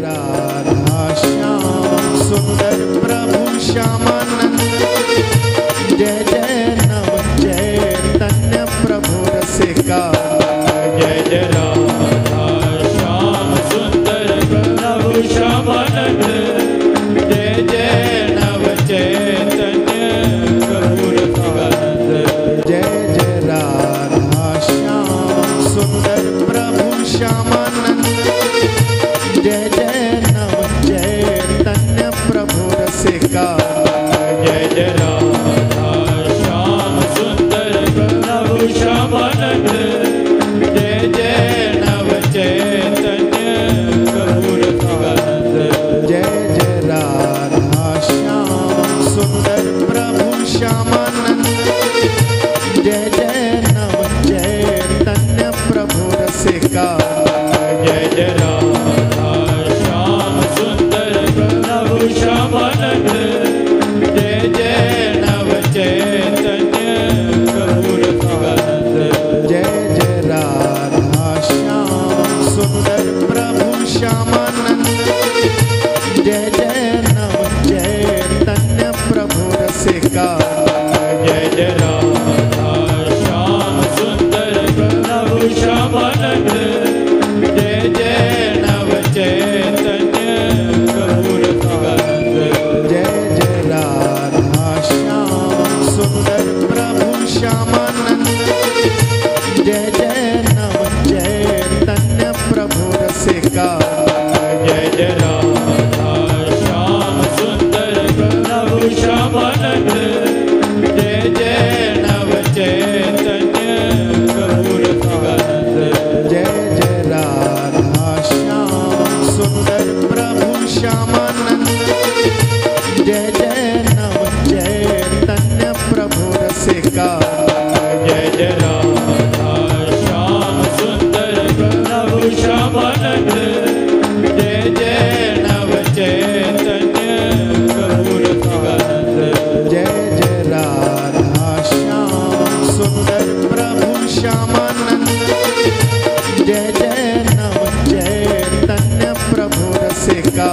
राधा श्याम सुंदर प्रभु श्यामानंद। जय जय नव चैतन्य प्रभु रसिका। जय जय राधा श्याम सुंदर प्रभु श्यामानंद। जय जय नव चैतन्य प्रभु रसिकानंद। जय जय राधा श्याम सुंदर प्रभु श्यामानंद। जय जय नव चैतन्य प्रभु रसिका। जय जय राधा श्याम सुंदर प्रभु श्यामानंद। जय जय नव चैतन्य प्रभु रसिकानंद। जय जय राधा श्याम सुंदर प्रभु श्यामानंद। जय जय नव चैतन्य प्रभु रसिका। जय जय राधा श्याम सुंदर प्रभु श्यामानंद। जय जय नव चैतन्य प्रभु रसिकानंद। जय जय राधा श्याम सुंदर प्रभु श्यामानंद। जय जय नव चैतन्य प्रभु रसिका। जय जय राधा श्याम सुंदर प्रभु श्यामानंद। जय जय नव चैतन्य प्रभु रसिकानंद। जय जय राधा श्याम सुंदर प्रभु श्यामानंद। जय जय नव चैतन्य प्रभु रसिका। जय जय राधा श्याम सुंदर प्रभु श्यामानंद। जय जय नव चैतन्य प्रभु रसिकानंद। जय जय राधा श्याम सुंदर प्रभु श्यामानंद। जय जय नव चैतन्य प्रभु रसिका। जय जय राधा श्याम सुंदर प्रभु श्यामानंद। जय जय नव चैतन्य प्रभु रसिकानंद। जय जय राधा श्याम सुंदर प्रभु श्यामानंद। जय जय नव चैतन्य प्रभु रसिका।